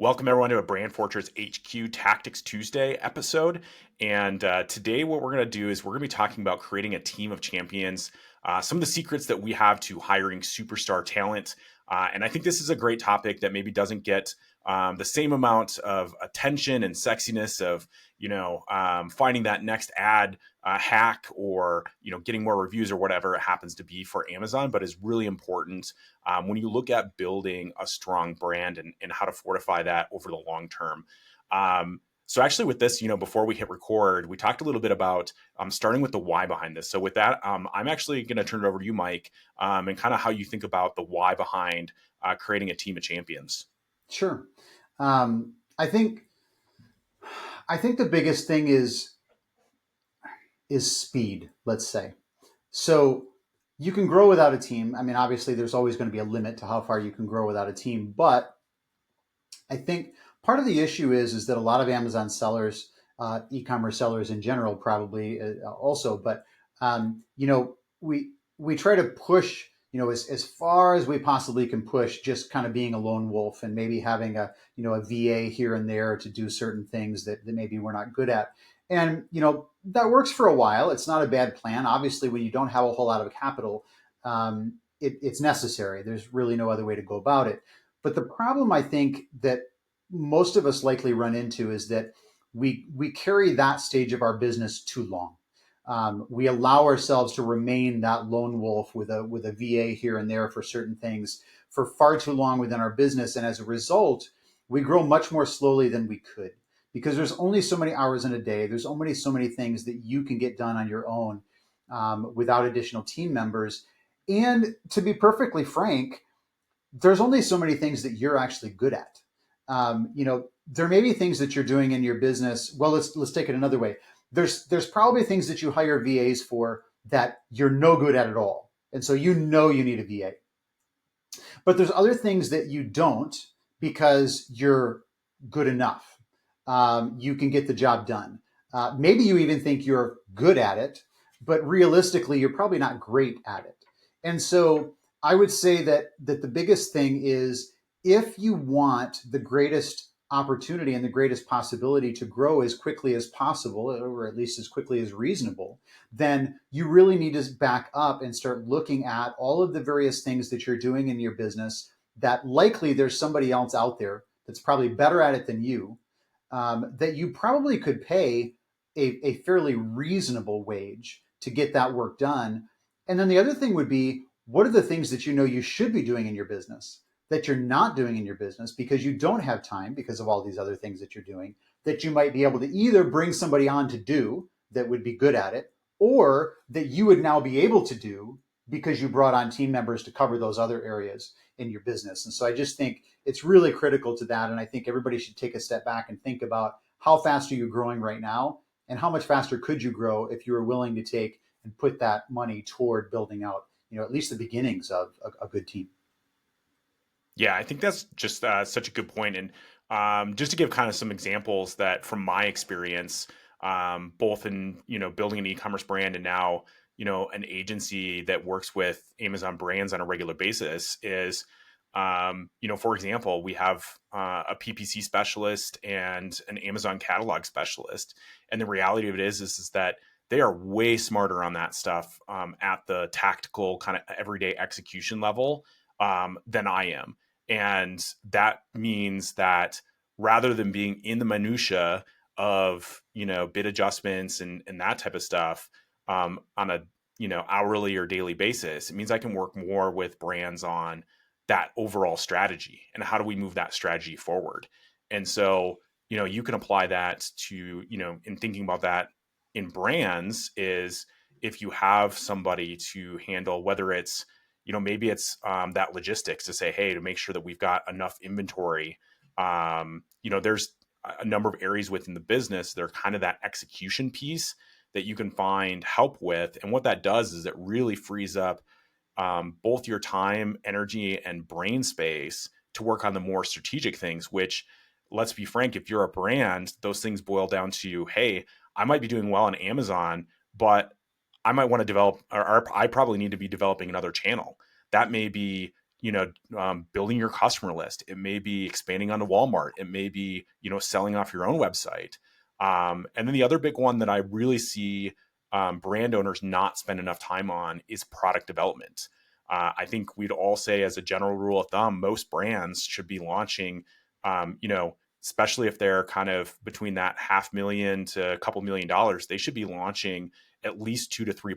Welcome everyone to a Brand Fortress HQ Tactics Tuesday episode. And today what we're going to do is we're going to be talking about creating a team of champions, some of the secrets that we have to hiring superstar talent. And I think this is a great topic that maybe doesn't get the same amount of attention and sexiness of, finding that next ad hack or, getting more reviews or whatever it happens to be for Amazon, but is really important when you look at building a strong brand and how to fortify that over the long term. So actually with this, before we hit record, we talked a little bit about starting with the why behind this. So with that, I'm actually going to turn it over to you, Mike, and kind of how you think about the why behind creating a team of champions. Sure. I think the biggest thing is speed, let's say. So you can grow without a team. I mean, obviously there's always going to be a limit to how far you can grow without a team, but I think part of the issue is that a lot of Amazon sellers, e-commerce sellers in general, probably also, but we try to push, as far as we possibly can push, just kind of being a lone wolf and maybe having a VA here and there to do certain things that maybe we're not good at. And, that works for a while. It's not a bad plan. Obviously, when you don't have a whole lot of capital, it's necessary. There's really no other way to go about it. But the problem I think that most of us likely run into is that we carry that stage of our business too long. We allow ourselves to remain that lone wolf with a VA here and there for certain things for far too long within our business, and as a result, we grow much more slowly than we could because there's only so many hours in a day. There's only so many things that you can get done on your own without additional team members. And to be perfectly frank, there's only so many things that you're actually good at. There may be things that you're doing in your business. Well, let's take it another way. There's probably things that you hire VAs for that you're no good at all. And so you need a VA. But there's other things that you don't because you're good enough. You can get the job done. Maybe you even think you're good at it, but realistically, you're probably not great at it. And so I would say that the biggest thing is if you want the greatest opportunity and the greatest possibility to grow as quickly as possible, or at least as quickly as reasonable, then you really need to back up and start looking at all of the various things that you're doing in your business that likely there's somebody else out there that's probably better at it than you, that you probably could pay a fairly reasonable wage to get that work done. And then the other thing would be, what are the things that you should be doing in your business that you're not doing in your business because you don't have time because of all these other things that you're doing that you might be able to either bring somebody on to do that would be good at it, or that you would now be able to do because you brought on team members to cover those other areas in your business. And so I just think it's really critical to that. And I think everybody should take a step back and think about how fast are you growing right now and how much faster could you grow if you were willing to take and put that money toward building out, at least the beginnings of a good team. Yeah, I think that's just such a good point. And just to give kind of some examples that from my experience, both in, building an e-commerce brand and now, an agency that works with Amazon brands on a regular basis is, for example, we have a PPC specialist and an Amazon catalog specialist. And the reality of it is that they are way smarter on that stuff at the tactical kind of everyday execution level than I am. And that means that rather than being in the minutia of, bid adjustments and that type of stuff on a, hourly or daily basis, it means I can work more with brands on that overall strategy and how do we move that strategy forward. And so, you can apply that to, in thinking about that in brands is if you have somebody to handle, whether it's, maybe it's that logistics to say, hey, to make sure that we've got enough inventory. There's a number of areas within the business that are kind of that execution piece that you can find help with. And what that does is it really frees up both your time, energy, and brain space to work on the more strategic things, which, let's be frank, if you're a brand, those things boil down to, hey, I might be doing well on Amazon, but I might want to develop, or I probably need to be developing another channel. That may be, building your customer list. It may be expanding onto Walmart. It may be, selling off your own website. And then the other big one that I really see brand owners not spend enough time on is product development. I think we'd all say, as a general rule of thumb, most brands should be launching, especially if they're kind of between that $500,000 to a couple $1,000,000, they should be launching at least 2 to 3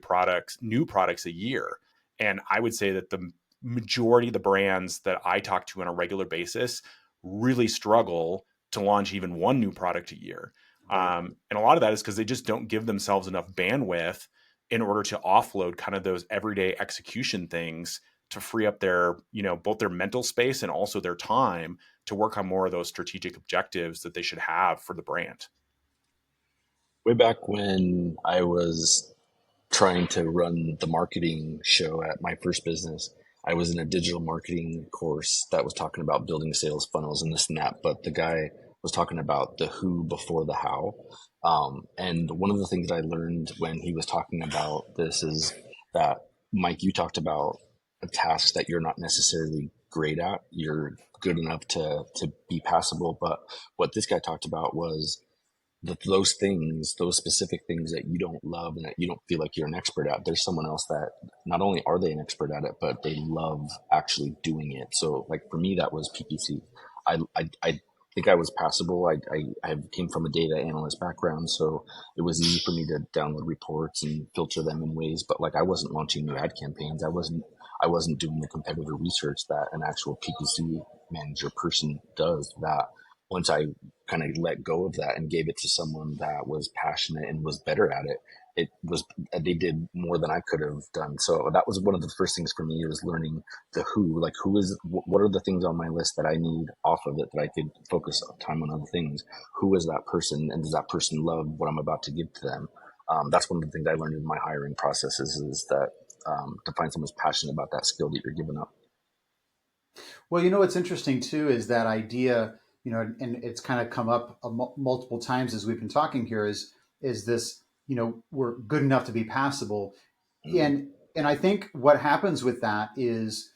new products a year. And I would say that the majority of the brands that I talk to on a regular basis really struggle to launch even one new product a year. Right. And a lot of that is because they just don't give themselves enough bandwidth in order to offload kind of those everyday execution things to free up their, both their mental space and also their time to work on more of those strategic objectives that they should have for the brand. Way back when I was trying to run the marketing show at my first business, I was in a digital marketing course that was talking about building sales funnels and this and that, but the guy was talking about the who before the how. And one of the things that I learned when he was talking about this is that, Mike, you talked about a task that you're not necessarily great at. You're good enough to be passable. But what this guy talked about was those things, those specific things that you don't love and that you don't feel like you're an expert at, there's someone else that not only are they an expert at it, but they love actually doing it. So like for me, that was PPC. I think I was passable. I came from a data analyst background, so it was easy for me to download reports and filter them in ways, but like I wasn't launching new ad campaigns. I wasn't doing the competitor research that an actual PPC manager person does. That once I kind of let go of that and gave it to someone that was passionate and was better at it, they did more than I could have done. So that was one of the first things for me, was learning the who, like what are the things on my list that I need off of it that I could focus time on other things. Who is that person, and does that person love what I'm about to give to them? That's one of the things I learned in my hiring processes, is that to find someone who's passionate about that skill that you're giving up. Well, what's interesting too is that idea, and it's kind of come up multiple times as we've been talking here, is this, we're good enough to be passable. Mm. And I think what happens with that is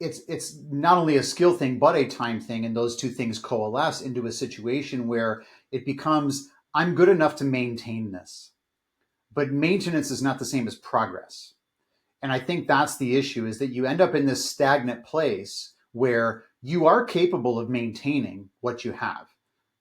it's not only a skill thing but a time thing, and those two things coalesce into a situation where it becomes, I'm good enough to maintain this. But maintenance is not the same as progress. And I think that's the issue, is that you end up in this stagnant place where you are capable of maintaining what you have,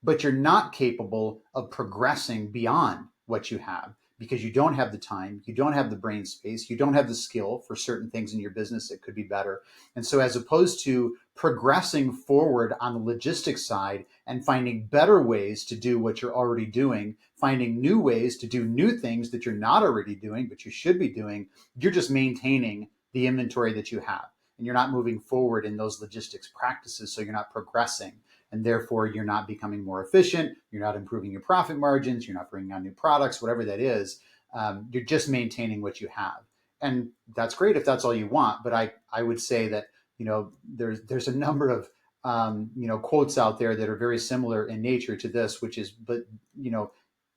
but you're not capable of progressing beyond what you have, because you don't have the time, you don't have the brain space, you don't have the skill for certain things in your business that could be better. And so, as opposed to progressing forward on the logistics side and finding better ways to do what you're already doing, finding new ways to do new things that you're not already doing, but you should be doing, you're just maintaining the inventory that you have. And you're not moving forward in those logistics practices. So you're not progressing. And therefore, you're not becoming more efficient. You're not improving your profit margins. You're not bringing on new products, whatever that is. You're just maintaining what you have. And that's great if that's all you want. But I would say that, there's a number of, quotes out there that are very similar in nature to this, which is, but,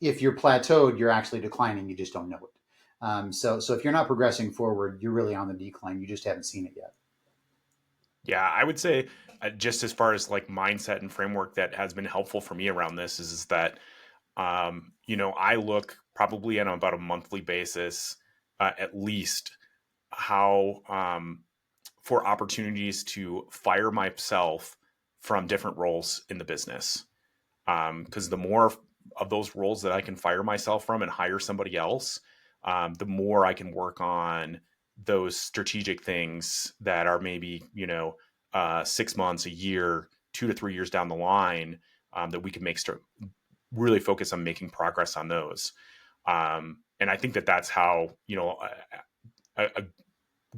if you're plateaued, you're actually declining. You just don't know it. So if you're not progressing forward, you're really on the decline. You just haven't seen it yet. Yeah, I would say just as far as like mindset and framework that has been helpful for me around this is that, I look probably on about a monthly basis, at least, how for opportunities to fire myself from different roles in the business. Because the more of those roles that I can fire myself from and hire somebody else, the more I can work on those strategic things that are maybe, 6 months, a year, 2 to 3 years down the line, that we can really focus on making progress on those. And I think that that's how, a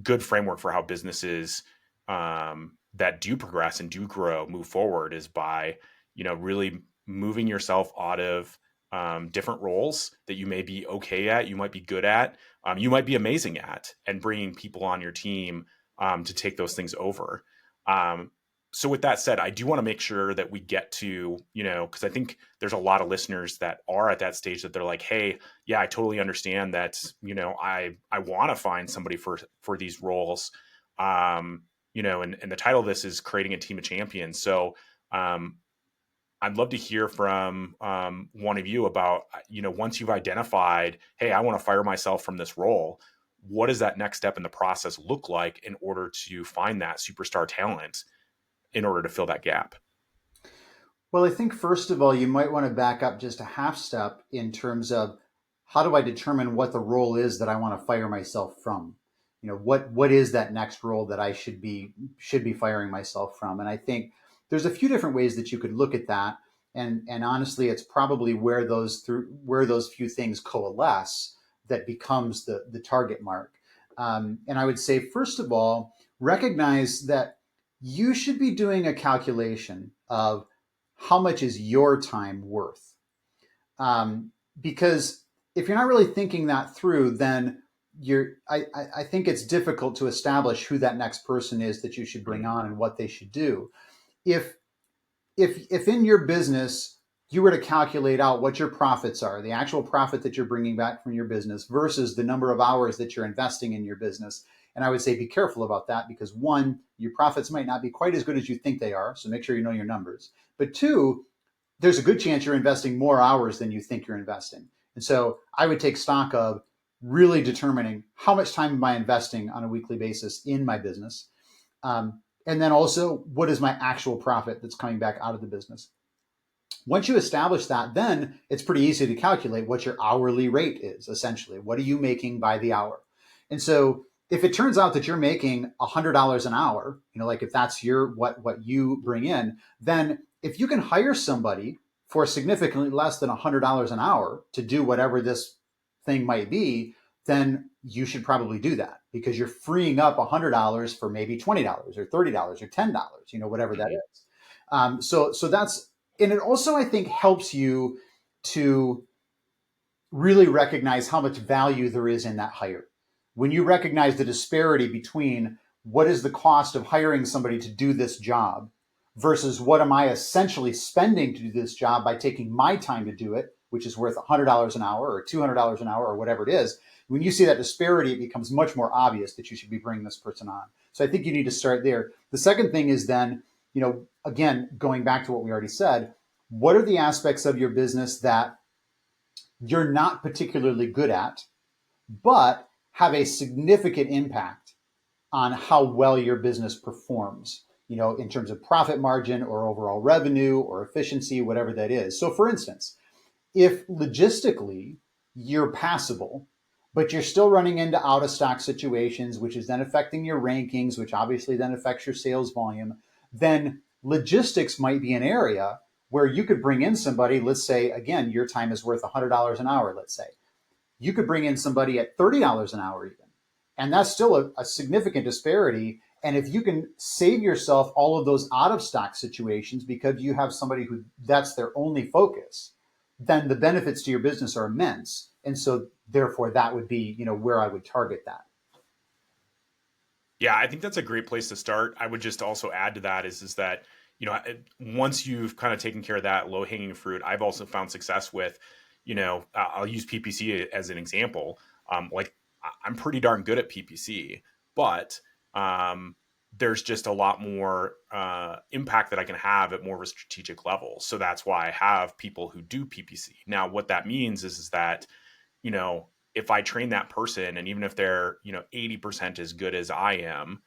good framework for how businesses that do progress and do grow move forward is by, really moving yourself out of different roles that you may be okay at, you might be good at, you might be amazing at, and bringing people on your team to take those things over. So with that said, I do want to make sure that we get to, because I think there's a lot of listeners that are at that stage that they're like, hey, yeah, I totally understand that, I want to find somebody for these roles. and the title of this is creating a team of champions. So um, I'd love to hear from one of you about, once you've identified, hey, I want to fire myself from this role, what does that next step in the process look like in order to find that superstar talent in order to fill that gap? Well, I think first of all, you might want to back up just a half step in terms of how do I determine what the role is that I want to fire myself from? What is that next role that I should be firing myself from? And I think there's a few different ways that you could look at that. And honestly, it's probably where those few things coalesce that becomes the target mark. And I would say, first of all, recognize that you should be doing a calculation of how much is your time worth? Because if you're not really thinking that through, then I think it's difficult to establish who that next person is that you should bring on and what they should do. If if in your business you were to calculate out what your profits are, the actual profit that you're bringing back from your business versus the number of hours that you're investing in your business, and I would say be careful about that because one, your profits might not be quite as good as you think they are, so make sure you know your numbers. But two, there's a good chance you're investing more hours than you think you're investing. And so I would take stock of really determining how much time am I investing on a weekly basis in my business. And then also, what is my actual profit that's coming back out of the business? Once you establish that, then it's pretty easy to calculate what your hourly rate is, essentially. What are you making by the hour? And so if it turns out that you're making $100 an hour, like if that's what you bring in, then if you can hire somebody for significantly less than $100 an hour to do whatever this thing might be, then you should probably do that because you're freeing up $100 for maybe $20 or $30 or $10, whatever that is. So that's, and it also, I think, helps you to really recognize how much value there is in that hire. When you recognize the disparity between what is the cost of hiring somebody to do this job versus what am I essentially spending to do this job by taking my time to do it, which is worth $100 an hour or $200 an hour or whatever it is. When you see that disparity, it becomes much more obvious that you should be bringing this person on. So I think you need to start there. The second thing is then, again, going back to what we already said, what are the aspects of your business that you're not particularly good at, but have a significant impact on how well your business performs, in terms of profit margin or overall revenue or efficiency, whatever that is. So for instance, if logistically you're passable, but you're still running into out of stock situations, which is then affecting your rankings, which obviously then affects your sales volume, then logistics might be an area where you could bring in somebody. Let's say, again, your time is worth $100 an hour, let's say. You could bring in somebody at $30 an hour even. And that's still a significant disparity. And if you can save yourself all of those out of stock situations because you have somebody who that's their only focus, then the benefits to your business are immense. And so therefore that would be, where I would target that. Yeah, I think that's a great place to start. I would just also add to that is that, once you've kind of taken care of that low hanging fruit, I've also found success with, I'll use PPC as an example. Like I'm pretty darn good at PPC, but there's just a lot more impact that I can have at more of a strategic level. So that's why I have people who do PPC. Now, what that means is that, if I train that person and even if they're, 80% as good as I am,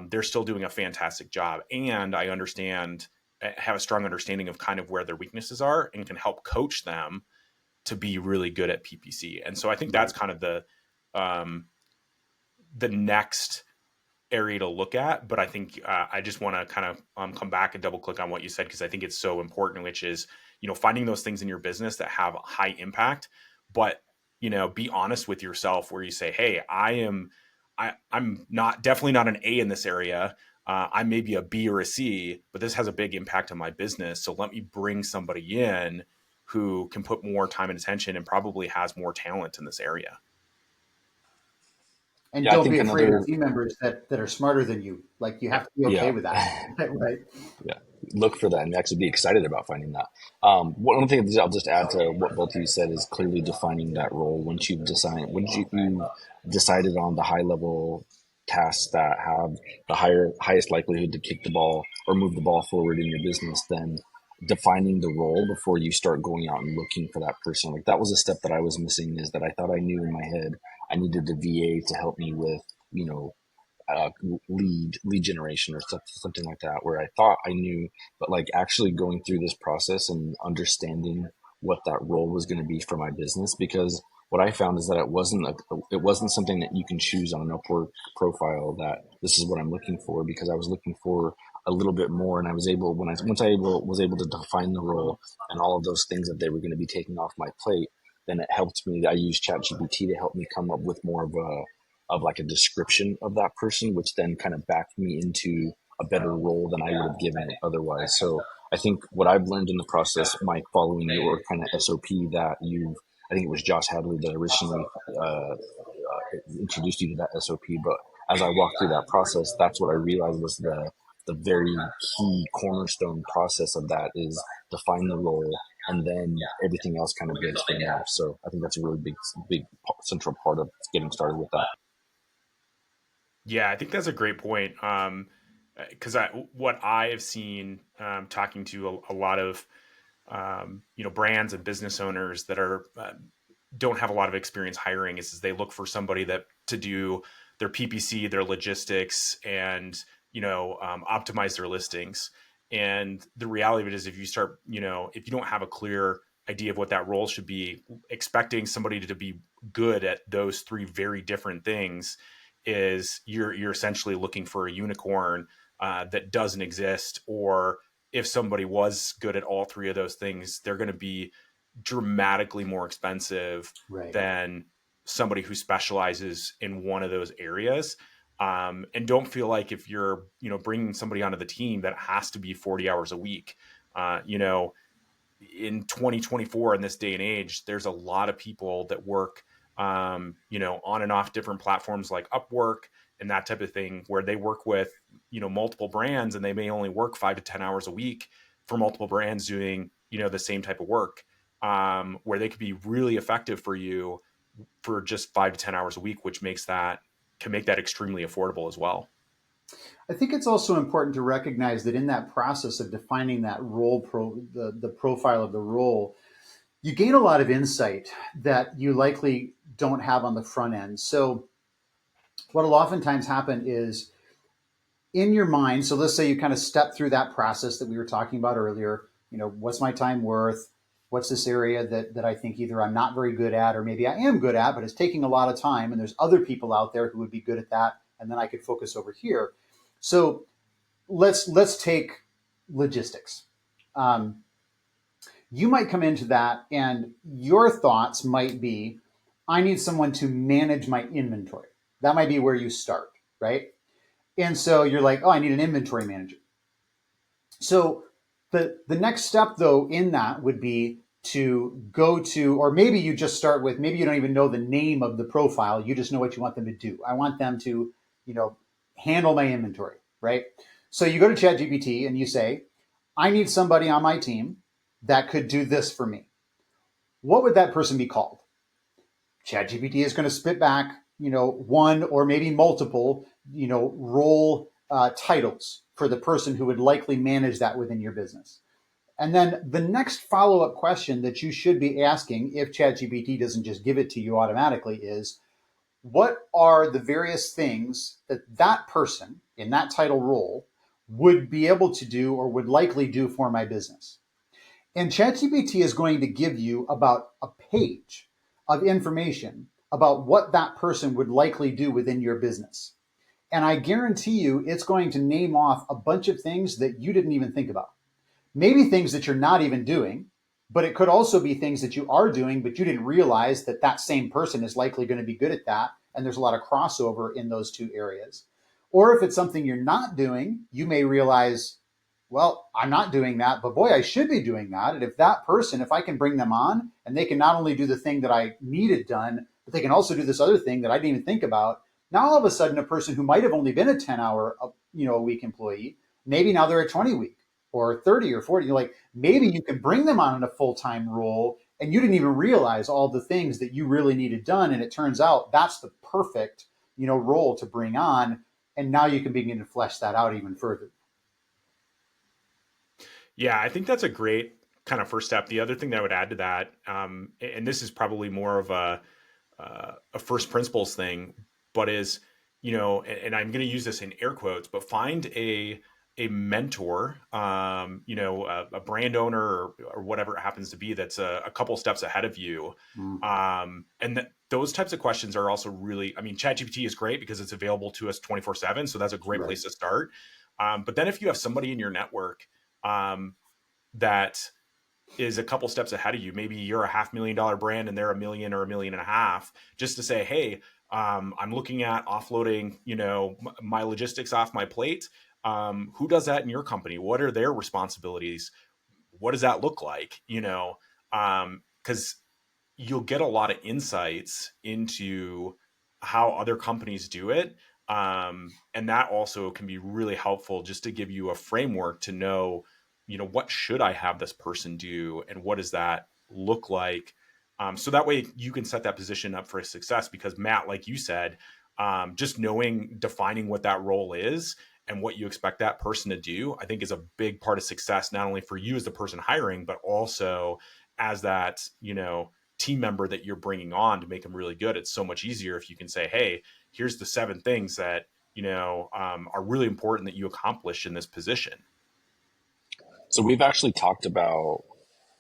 they're still doing a fantastic job. And I have a strong understanding of kind of where their weaknesses are and can help coach them to be really good at PPC. And so I think that's kind of the next area to look at. But I think I just want to kind of come back and double click on what you said, because I think it's so important, which is, finding those things in your business that have high impact, but, be honest with yourself where you say, hey, I'm definitely not an A in this area. I may be a B or a C, but this has a big impact on my business. So let me bring somebody in who can put more time and attention and probably has more talent in this area. And Yeah, I don't think be afraid of another, team members that are smarter than you. Like you have to be okay yeah, with that. Right. yeah, look for that and actually be excited about finding that. One thing I'll just add to what both of you said is clearly defining that role. Once you've decided on the high level tasks that have the highest likelihood to kick the ball or move the ball forward in your business, then defining the role before you start going out and looking for that person. Like that was a step that I was missing, is that I thought I knew in my head I needed the VA to help me with, uh, lead generation or something like that, where I thought I knew, but like actually going through this process and understanding what that role was going to be for my business. Because what I found is that it wasn't something that you can choose on an Upwork profile that this is what I'm looking for, because I was looking for a little bit more, and I was able, was able to define the role and all of those things that they were going to be taking off my plate, then it helped me. I used ChatGPT to help me come up with more of like a description of that person, which then kind of backed me into a better role than I would have given it otherwise. So I think what I've learned in the process, Mike, following your kind of SOP that I think it was Josh Hadley that originally introduced you to that SOP. But as I walked through that process, that's what I realized was the very key cornerstone process of that is define the role, and then everything else kind of builds from there. So I think that's a really big central part of getting started with that. Yeah, I think that's a great point. Because what I have seen, talking to a lot of brands and business owners that are don't have a lot of experience hiring, is they look for somebody that to do their PPC, their logistics, and optimize their listings. And the reality of it is, if you start, if you don't have a clear idea of what that role should be, expecting somebody to be good at those three very different things, is you're essentially looking for a unicorn that doesn't exist. Or if somebody was good at all three of those things, they're going to be dramatically more expensive Right. than somebody who specializes in one of those areas. And don't feel like if you're bringing somebody onto the team that it has to be 40 hours a week. In 2024, in this day and age, there's a lot of people that work on and off different platforms like Upwork and that type of thing, where they work with multiple brands, and they may only work 5 to 10 hours a week for multiple brands doing the same type of work, where they could be really effective for you for just 5 to 10 hours a week, which can make that extremely affordable as well. I think it's also important to recognize that in that process of defining that the profile of the role, you gain a lot of insight that you likely don't have on the front end. So what will oftentimes happen is in your mind, so let's say you kind of step through that process that we were talking about earlier, what's my time worth? What's this area that I think either I'm not very good at, or maybe I am good at, but it's taking a lot of time, and there's other people out there who would be good at that, and then I could focus over here. So let's take logistics. You might come into that, and your thoughts might be, I need someone to manage my inventory. That might be where you start, right? And so you're like, oh, I need an inventory manager. So the next step, though, in that would be to go to, or maybe you just start with, maybe you don't even know the name of the profile. You just know what you want them to do. I want them to, handle my inventory, right? So you go to ChatGPT and you say, I need somebody on my team that could do this for me. What would that person be called? ChatGPT is going to spit back, one or maybe multiple, role titles for the person who would likely manage that within your business. And then the next follow-up question that you should be asking, if ChatGPT doesn't just give it to you automatically, is what are the various things that that person in that title role would be able to do or would likely do for my business? And ChatGPT is going to give you about a page of information about what that person would likely do within your business. And I guarantee you it's going to name off a bunch of things that you didn't even think about. Maybe things that you're not even doing, but it could also be things that you are doing, but you didn't realize that that same person is likely going to be good at that. And there's a lot of crossover in those two areas. Or if it's something you're not doing, you may realize, well, I'm not doing that, but boy, I should be doing that. And if that person, if I can bring them on and they can not only do the thing that I needed done, but they can also do this other thing that I didn't even think about. Now, all of a sudden, a person who might have only been a 10-hour, a week employee, maybe now they're a 20 week or 30 or 40. You're like, maybe you can bring them on in a full-time role and you didn't even realize all the things that you really needed done. And it turns out that's the perfect, role to bring on, and now you can begin to flesh that out even further. Yeah, I think that's a great kind of first step. The other thing that I would add to that, and this is probably more of a first principles thing, but is, and I'm going to use this in air quotes, but find a mentor, a brand owner or whatever it happens to be that's a couple steps ahead of you. Mm, Those types of questions are also really, I mean, ChatGPT is great because it's available to us 24/7. So that's a great right. place to start. But then if you have somebody in your network that is a couple steps ahead of you, maybe you're a $500,000 brand and they're a million or $1.5 million, just to say, hey, I'm looking at offloading, my logistics off my plate. Who does that in your company? What are their responsibilities? What does that look like? Because you'll get a lot of insights into how other companies do it. And that also can be really helpful just to give you a framework to know, what should I have this person do and what does that look like? So that way you can set that position up for success because Matt, like you said, just defining what that role is and what you expect that person to do, I think is a big part of success, not only for you as the person hiring, but also as that, team member that you're bringing on to make them really good. It's so much easier if you can say, hey, here's the 7 things that are really important that you accomplish in this position. So we've actually talked about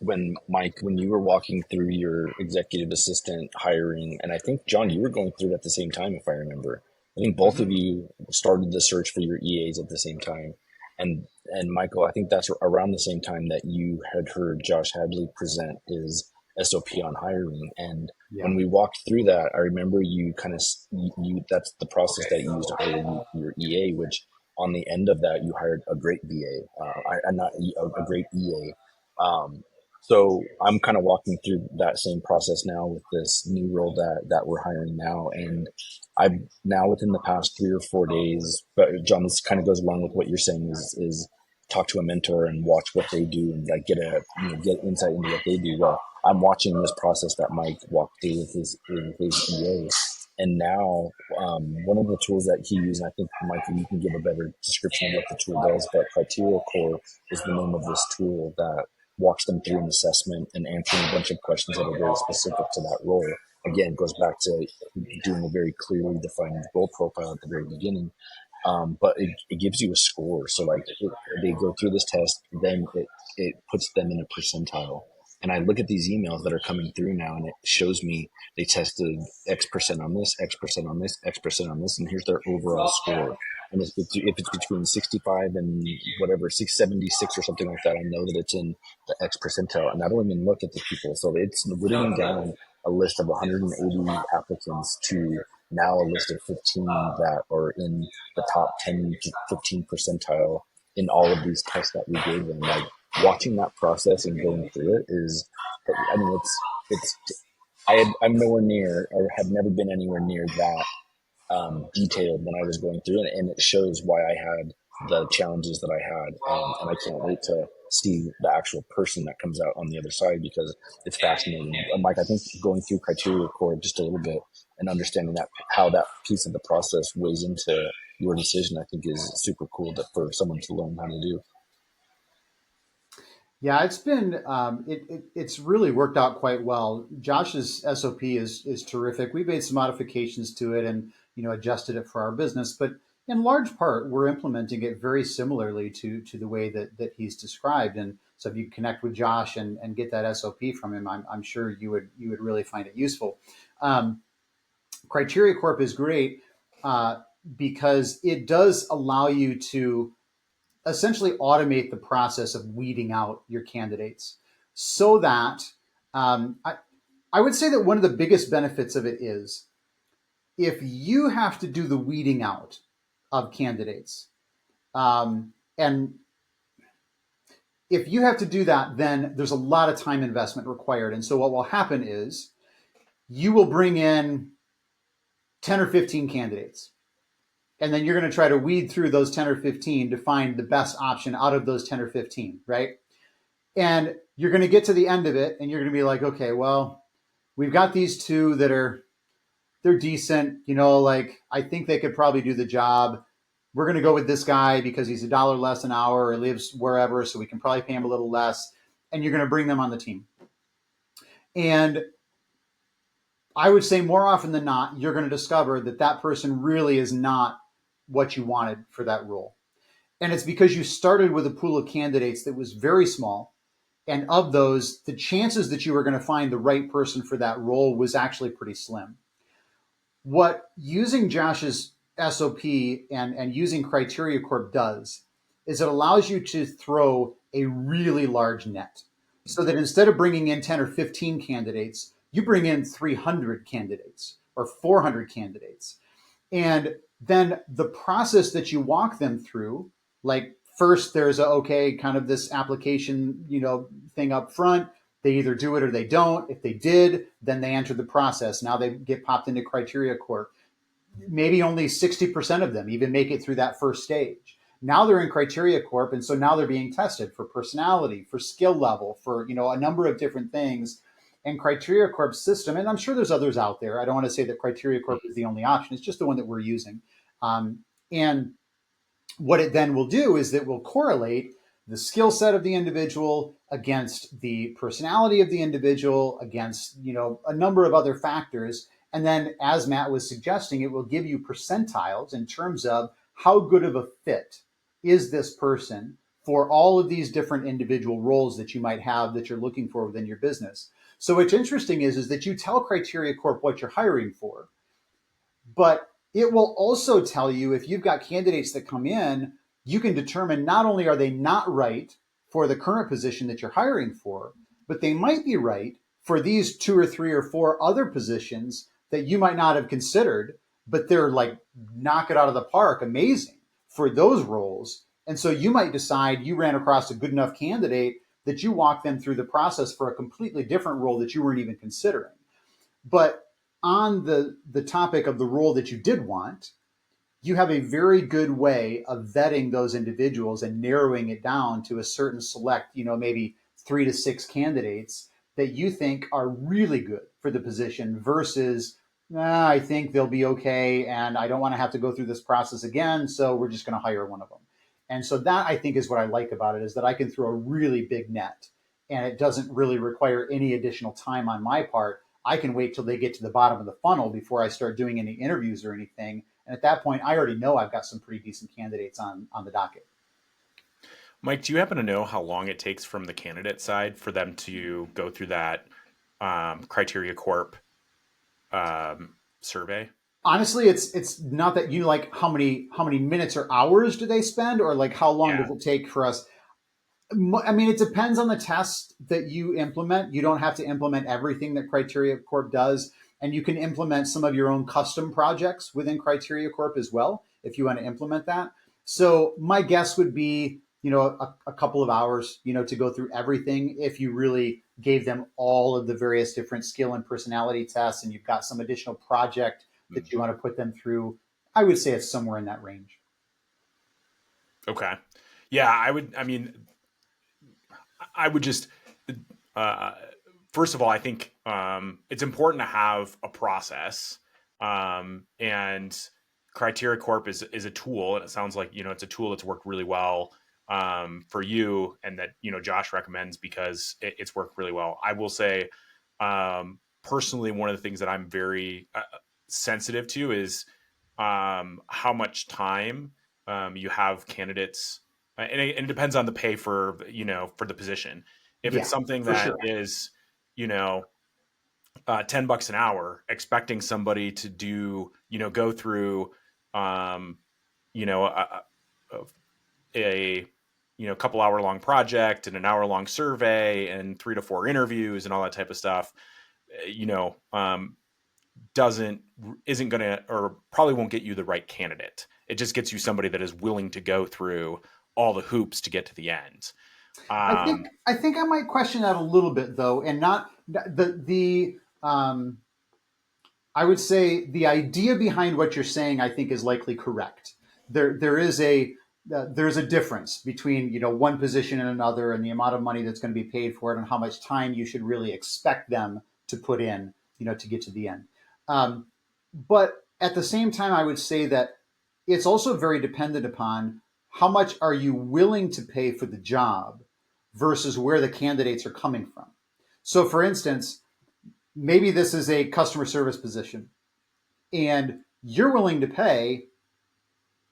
when Mike, when you were walking through your executive assistant hiring, and I think John, you were going through it at the same time, if I remember. I think both of Mm-hmm. you started the search for your EAs at the same time. And Michael, I think that's around the same time that you had heard Josh Hadley present his SOP on hiring. And Yeah. when we walked through that, I remember you kind of you that's the process that you used to hire your EA, which on the end of that you hired a great BA, not a great EA. So I'm kind of walking through that same process now with this new role that we're hiring now, and I've now within the past 3 or 4 days. But John, this kind of goes along with what you're saying is talk to a mentor and watch what they do and like get insight into what they do. Well, I'm watching this process that Mike walked through with his EA, and now one of the tools that he used, and I think Michael, you can give a better description of what the tool does, but Criteria Core is the name of this tool that walks them through an assessment and answering a bunch of questions that are very specific to that role. Again, it goes back to doing a very clearly defined role profile at the very beginning. But it gives you a score. So like they go through this test, then it puts them in a percentile. And I look at these emails that are coming through now, and it shows me they tested X% on this, X% on this, X% on this, and here's their overall score. And if it's between 65 and whatever, 676 or something like that, I know that it's in the X percentile. And I don't even look at the people. So it's whittling down a list of 180 applicants to now a list of 15 that are in the top 10 to 15 percentile in all of these tests that we gave them. Like watching that process and going through it is, I mean, it's, I'm nowhere near, or have never been anywhere near that detailed when I was going through it, and it shows why I had the challenges that I had, and I can't wait to see the actual person that comes out on the other side because it's fascinating. Mike, I think going through Criteria Core just a little bit and understanding that how that piece of the process weighs into your decision, I think is super cool that for someone to learn how to do. Yeah, it's been it's really worked out quite well. Josh's SOP is terrific. We made some modifications to it and adjusted it for our business, but in large part we're implementing it very similarly to the way that he's described. And so if you connect with Josh and get that SOP from him, I'm sure you would really find it useful. Um, Criteria Corp is great because it does allow you to essentially automate the process of weeding out your candidates so that I would say that one of the biggest benefits of it is if you have to do the weeding out of candidates, and if you have to do that, then there's a lot of time investment required. And so what will happen is you will bring in 10 or 15 candidates, and then you're going to try to weed through those 10 or 15 to find the best option out of those 10 or 15, right? And you're going to get to the end of it and you're going to be like, okay, well, we've got these two that are they're decent, like I think they could probably do the job. We're going to go with this guy because he's $1 less an hour or lives wherever, so we can probably pay him a little less. And you're going to bring them on the team. And I would say more often than not, you're going to discover that that person really is not what you wanted for that role. And it's because you started with a pool of candidates that was very small. And of those, the chances that you were going to find the right person for that role was actually pretty slim. What using Josh's SOP and using Criteria Corp does is it allows you to throw a really large net so that instead of bringing in 10 or 15 candidates, you bring in 300 candidates or 400 candidates. And then the process that you walk them through, like first there's kind of this application, thing up front. They either do it or they don't. If they did, then they enter the process. Now they get popped into Criteria Corp. Maybe only 60% of them even make it through that first stage. Now they're in Criteria Corp. And so now they're being tested for personality, for skill level, for, a number of different things. And Criteria Corp's system, and I'm sure there's others out there. I don't want to say that Criteria Corp is the only option. It's just the one that we're using. And what it then will do is that will correlate the skill set of the individual against the personality of the individual, against, a number of other factors. And then, as Matt was suggesting, it will give you percentiles in terms of how good of a fit is this person for all of these different individual roles that you might have that you're looking for within your business. So what's interesting is that you tell Criteria Corp what you're hiring for, but it will also tell you if you've got candidates that come in, you can determine not only are they not right for the current position that you're hiring for, but they might be right for these 2 or 3 or 4 other positions that you might not have considered, but they're like knock it out of the park, amazing for those roles. And so you might decide you ran across a good enough candidate that you walk them through the process for a completely different role that you weren't even considering. But on the topic of the role that you did want, you have a very good way of vetting those individuals and narrowing it down to a certain select, maybe 3 to 6 candidates that you think are really good for the position versus, I think they'll be okay and I don't want to have to go through this process again, so we're just going to hire one of them. And so that, I think, is what I like about it, is that I can throw a really big net and it doesn't really require any additional time on my part. I can wait till they get to the bottom of the funnel before I start doing any interviews or anything. And at that point, I already know I've got some pretty decent candidates on the docket. Mike, do you happen to know how long it takes from the candidate side for them to go through that Criteria Corp survey? Honestly, it's not that you like how many minutes or hours do they spend, or like how long does it take for us. I mean, it depends on the test that you implement. You don't have to implement everything that Criteria Corp does, and you can implement some of your own custom projects within Criteria Corp as well if you want to implement that. So my guess would be, a couple of hours, to go through everything if you really gave them all of the various different skill and personality tests, and you've got some additional project that you want to put them through. I would say it's somewhere in that range. Okay. Yeah, I would just, first of all, I think it's important to have a process, and Criteria Corp is a tool, and it sounds like it's a tool that's worked really well for you, and that Josh recommends because it's worked really well. I will say, personally, one of the things that I'm very sensitive to is how much time you have candidates. And it depends on the pay for the position. If it's something that is, $10 an hour, expecting somebody to do, go through, a couple hour long project and an hour long survey and 3 to 4 interviews and all that type of stuff, isn't going to, or probably won't get you the right candidate. It just gets you somebody that is willing to go through all the hoops to get to the end. I think I might question that a little bit though, and not the I would say the idea behind what you're saying, I think, is likely correct. There's a difference between one position and another, and the amount of money that's going to be paid for it, and how much time you should really expect them to put in, to get to the end. But at the same time, I would say that it's also very dependent upon how much are you willing to pay for the job versus where the candidates are coming from. So, for instance, maybe this is a customer service position and you're willing to pay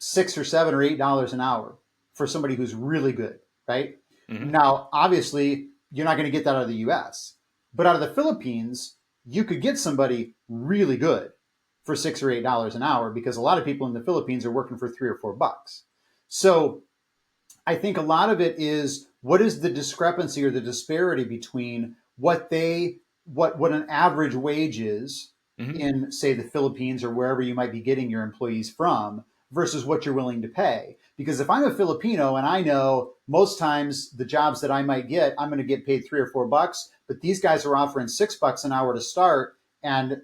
$6 or $7 or $8 an hour for somebody who's really good, right? Hmm. Now, obviously, you're not going to get that out of the US, but out of the Philippines, you could get somebody really good for $6 or $8 an hour because a lot of people in the Philippines are working for $3 or $4. So I think a lot of it is what is the discrepancy or the disparity between what an average wage is Hmm. in, say, the Philippines or wherever you might be getting your employees from versus what you're willing to pay. Because if I'm a Filipino and I know most times the jobs that I might get, I'm going to get paid $3 or $4, but these guys are offering $6 an hour to start and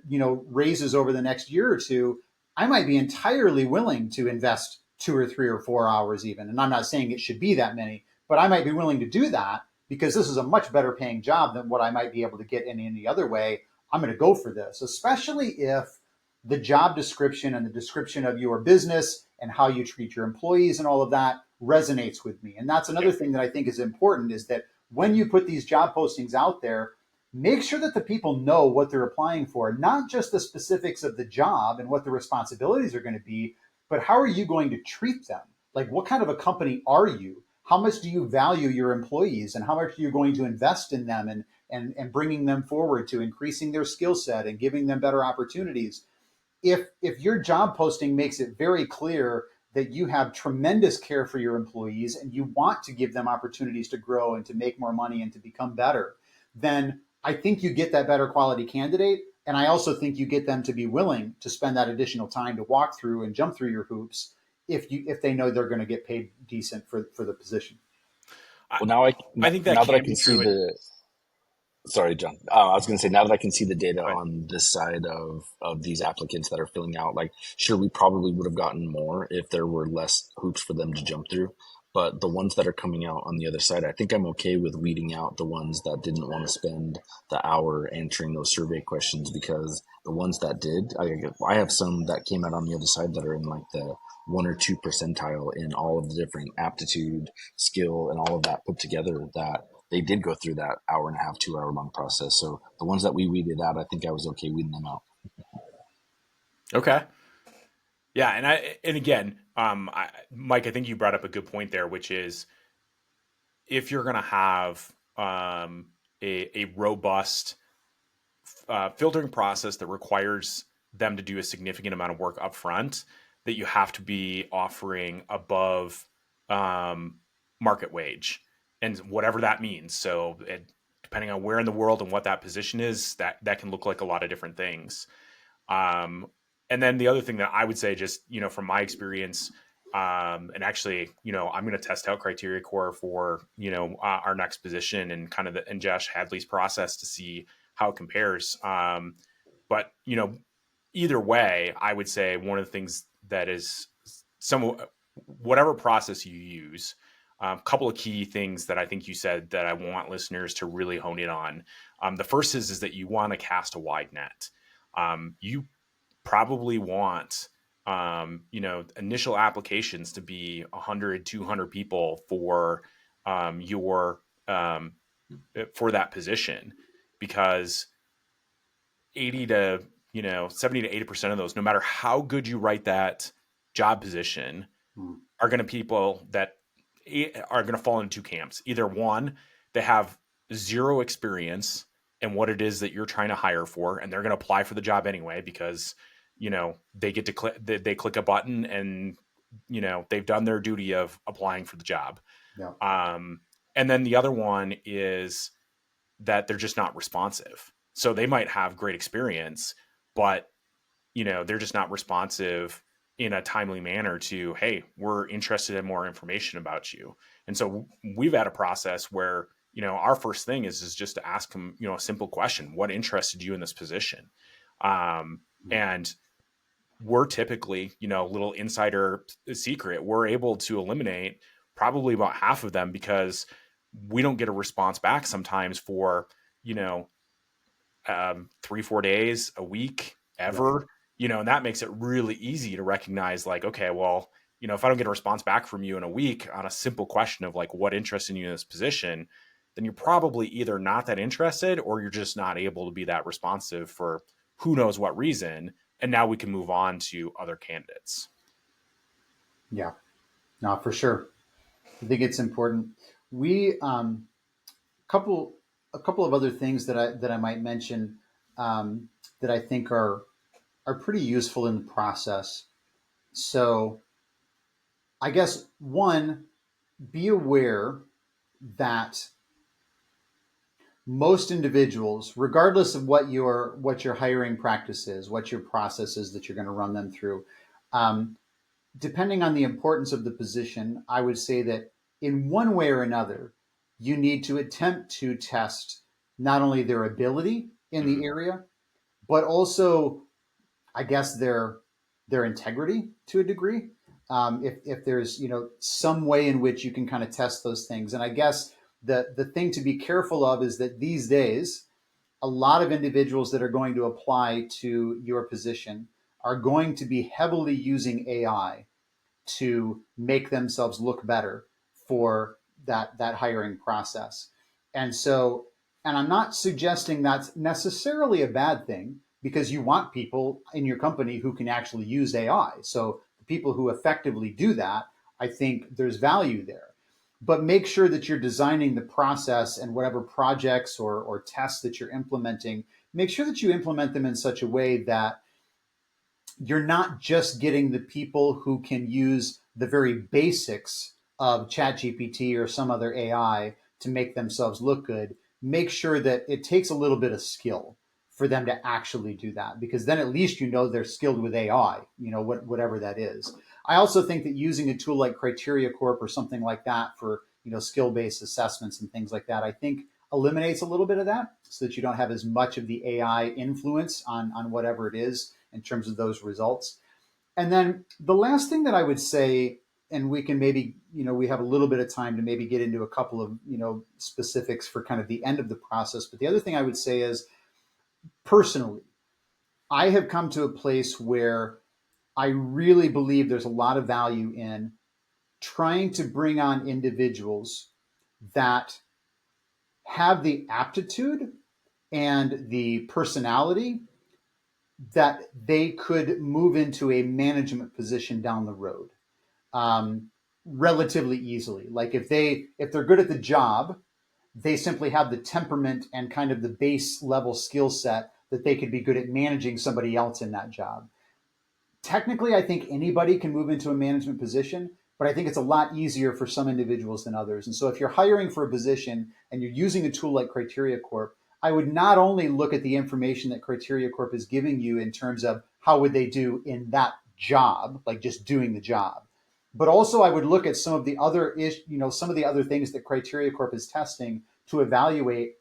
raises over the next year or two, I might be entirely willing to invest 2 or 3 or 4 hours even. And I'm not saying it should be that many, but I might be willing to do that because this is a much better paying job than what I might be able to get in any other way. I'm going to go for this, especially if the job description and the description of your business and how you treat your employees and all of that resonates with me. And that's Yeah. another thing that I think is important is that when you put these job postings out there, make sure that the people know what they're applying for, not just the specifics of the job and what the responsibilities are going to be, but how are you going to treat them? Like, what kind of a company are you? How much do you value your employees and how much are you going to invest in them and bringing them forward to increasing their skill set and giving them better opportunities? If your job posting makes it very clear that you have tremendous care for your employees and you want to give them opportunities to grow and to make more money and to become better, then I think you get that better quality candidate. And I also think you get them to be willing to spend that additional time to walk through and jump through your hoops if they know they're going to get paid decent for the position. I, Well, now I think that now that I can be can see true. And the Sorry, John. I was going to say, now that I can see the data go ahead. on this side of these applicants that are filling out, like, sure, we probably would have gotten more if there were less hoops for them to jump through. But the ones that are coming out on the other side, I think I'm okay with weeding out the ones that didn't want to spend the hour answering those survey questions, because the ones that did, I have some that came out on the other side that are in like the 1 or 2 percentile in all of the different aptitude, skill, and all of that put together, that they did go through that hour and a half, 2 hour long process. So the ones that we weeded out, I think I was okay weeding them out. Okay. Yeah. And again, Mike, I think you brought up a good point there, which is if you're going to have a robust filtering process that requires them to do a significant amount of work upfront, that you have to be offering above um, market wage and whatever that means. So, depending on where in the world and what that position is, that can look like a lot of different things. Um, and then the other thing that I would say, just from my experience, and actually, I'm going to test out Criteria Core for our next position and kind of and Josh Hadley's process to see how it compares. But either way, I would say one of the things that is some whatever process you use. A couple of key things that I think you said that I want listeners to really hone in on. The first is that you want to cast a wide net. You probably want initial applications to be 100 200 people your for that position, because 80 to 70 to 80% of those, no matter how good you write that job position, Hmm. are going to people that are going to fall into two camps. Either one, they have zero experience in what it is that you're trying to hire for, and they're going to apply for the job anyway because they get to click, they click a button, and they've done their duty of applying for the job. Yeah. um, and then the other one is that they're just not responsive. So they might have great experience, but they're just not responsive in a timely manner to, hey, we're interested in more information about you. And so we've had a process where our first thing is just to ask them a simple question: what interested you in this position? And we're typically, little insider secret, we're able to eliminate probably about half of them because we don't get a response back sometimes for you know 3-4 days, a week, Yeah. ever. and that makes it really easy to recognize like, okay, well, if I don't get a response back from you in a week on a simple question of like what interested you in this position, then you're probably either not that interested or you're just not able to be that responsive for who knows what reason. And now we can move on to other candidates. Yeah, no, for sure. I think it's important. We couple a couple of other things that I might mention, that I think are pretty useful in the process. So I guess one, be aware that most individuals, regardless of what your hiring practice is, what your process is that you're going to run them through, um, depending on the importance of the position, I would say that in one way or another, you need to attempt to test not only their ability in the Mhm. area, but also, I guess, their integrity to a degree. If there's some way in which you can kind of test those things, and I guess the thing to be careful of is that these days a lot of individuals that are going to apply to your position are going to be heavily using AI to make themselves look better for that hiring process. And so, and I'm not suggesting that's necessarily a bad thing, because you want people in your company who can actually use AI. So the people who effectively do that, I think there's value there. But make sure that you're designing the process and whatever projects or tests that you're implementing, make sure that you implement them in such a way that you're not just getting the people who can use the very basics of ChatGPT or some other AI to make themselves look good. Make sure that it takes a little bit of skill for them to actually do that, because then at least they're skilled with AI, whatever that is. I also think that using a tool like Criteria Corp or something like that for skill-based assessments and things like that, I think eliminates a little bit of that, so that you don't have as much of the AI influence on whatever it is in terms of those results. And then the last thing that I would say, and we can maybe, we have a little bit of time to maybe get into a couple of, specifics for kind of the end of the process. But the other thing I would say is, personally, I have come to a place where I really believe there's a lot of value in trying to bring on individuals that have the aptitude and the personality that they could move into a management position down the road, um, relatively easily. Like if they're good at the job, they simply have the temperament and kind of the base level skill set that they could be good at managing somebody else in that job. Technically, I think anybody can move into a management position, but I think it's a lot easier for some individuals than others. And so if you're hiring for a position and you're using a tool like Criteria Corp, I would not only look at the information that Criteria Corp is giving you in terms of how would they do in that job, like just doing the job, but also I would look at some of the other things that Criteria Corp is testing to evaluate,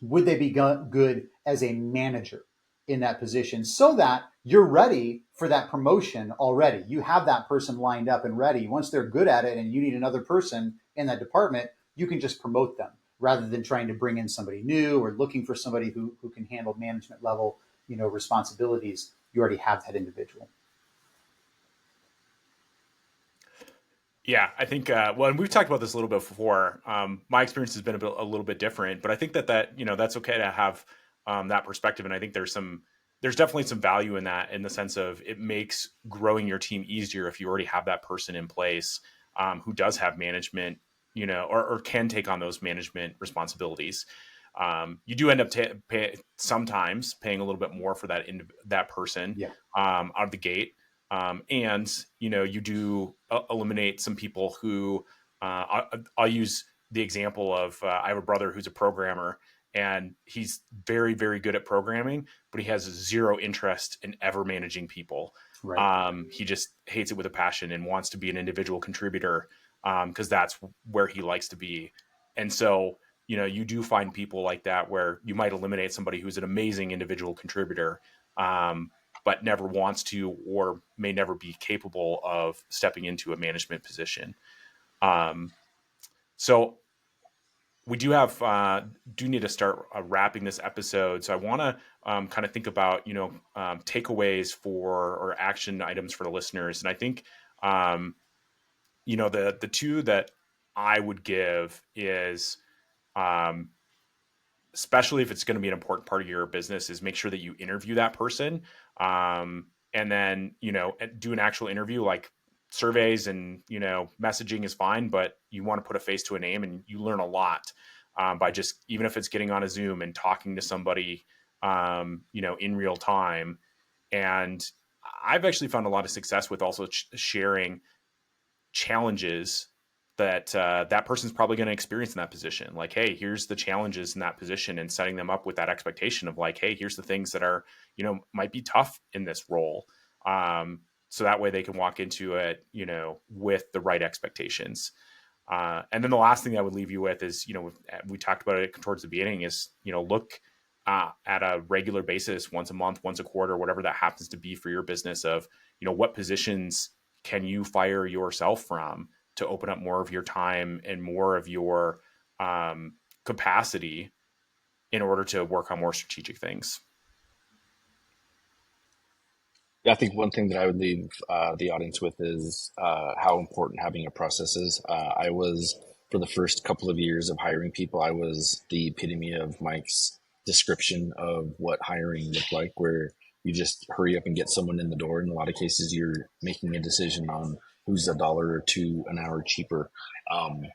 would they be good as a manager in that position, so that you're ready for that promotion already. You have that person lined up and ready. Once they're good at it and you need another person in that department, you can just promote them rather than trying to bring in somebody new or looking for somebody who can handle management level responsibilities. You already have that individual. Yeah, I think. Well, and we've talked about this a little bit before. My experience has been a little bit different, but I think that that's okay to have that perspective, and I think there's definitely some value in that, in the sense of it makes growing your team easier if you already have that person in place who does have management, or can take on those management responsibilities. You do end up sometimes paying a little bit more for that person Yeah. out of the gate, and you do eliminate some people who I'll use the example of I have a brother who's a programmer, and he's very, very good at programming, but he has zero interest in ever managing people. Right. He just hates it with a passion and wants to be an individual contributor, because that's where he likes to be. And so you do find people like that where you might eliminate somebody who's an amazing individual contributor, but never wants to or may never be capable of stepping into a management position. Um, so we do need to start wrapping this episode. So I want to kind of think about, takeaways for or action items for the listeners. And I think, um, the two that I would give is, um, especially if it's going to be an important part of your business, is make sure that you interview that person. And then, do an actual interview. Like surveys and, messaging is fine, but you want to put a face to a name, and you learn a lot by just, even if it's getting on a Zoom and talking to somebody, in real time. And I've actually found a lot of success with also sharing challenges that that person's probably going to experience in that position. Like, hey, here's the challenges in that position, and setting them up with that expectation of like, hey, here's the things that are, might be tough in this role. So that way they can walk into it, with the right expectations. And then the last thing I would leave you with is, we talked about it towards the beginning, is, look at a regular basis, once a month, once a quarter, whatever that happens to be for your business, of, what positions can you fire yourself from to open up more of your time and more of your capacity in order to work on more strategic things. Yeah, I think one thing that I would leave the audience with is how important having a process is. I was, for the first couple of years of hiring people, I was the epitome of Mike's description of what hiring looked like, where you just hurry up and get someone in the door. In a lot of cases, you're making a decision on who's a dollar or two an hour cheaper.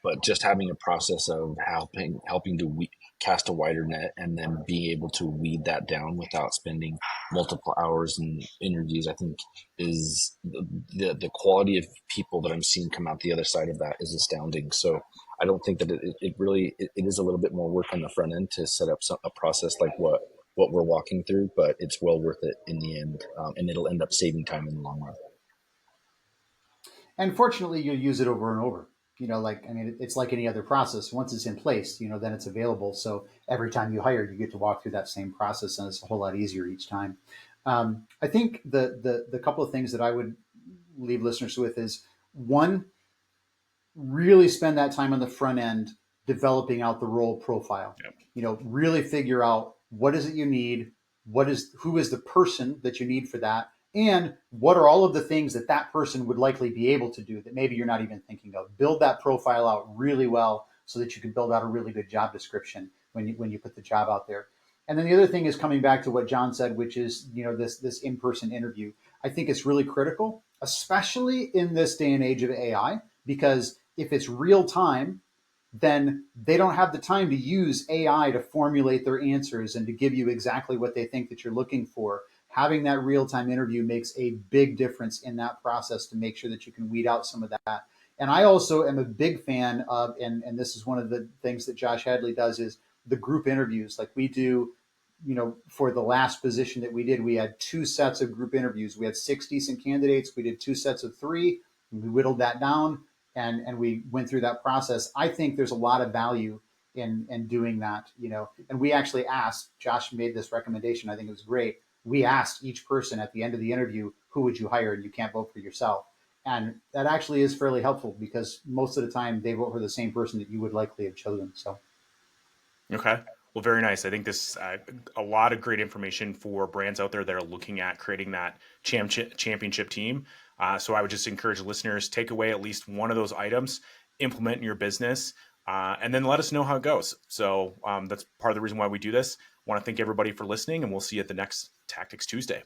But just having a process of helping to cast a wider net, and then being able to weed that down without spending multiple hours in interviews, I think is the quality of people that I'm seeing come out the other side of that is astounding. So I don't think that it is a little bit more work on the front end to set up a process like what we're walking through, but it's well worth it in the end, and it'll end up saving time in the long run. And fortunately, you'll use it over and over. Like, I mean, it's like any other process. Once it's in place, then it's available. So every time you hire, you get to walk through that same process, and it's a whole lot easier each time. I think the couple of things that I would leave listeners with is, one, really spend that time on the front end developing out the role profile. Yep. Really figure out what is it you need, who is the person that you need for that, and what are all of the things that that person would likely be able to do that maybe you're not even thinking of. Build that profile out really well so that you can build out a really good job description when you put the job out there. And then the other thing is coming back to what John said, which is this in-person interview. I think it's really critical, especially in this day and age of AI, because if it's real time, then they don't have the time to use AI to formulate their answers and to give you exactly what they think that you're looking for. Having that real time interview makes a big difference in that process to make sure that you can weed out some of that. And I also am a big fan of, and this is one of the things that Josh Hadley does, is the group interviews. Like we do, for the last position that we did, we had 2 sets of group interviews. We had 6 decent candidates. We did 2 sets of 3. We whittled that down, and we went through that process. I think there's a lot of value in doing that, and we actually asked, Josh made this recommendation. I think it was great. We asked each person at the end of the interview, who would you hire? And you can't vote for yourself. And that actually is fairly helpful, because most of the time they vote for the same person that you would likely have chosen. So, Okay. Well, very nice. I think this a lot of great information for brands out there that are looking at creating that championship team. So I would just encourage listeners, take away at least one of those items, implement in your business, and then let us know how it goes. So that's part of the reason why we do this. I want to thank everybody for listening, and we'll see you at the next Tactics Tuesday.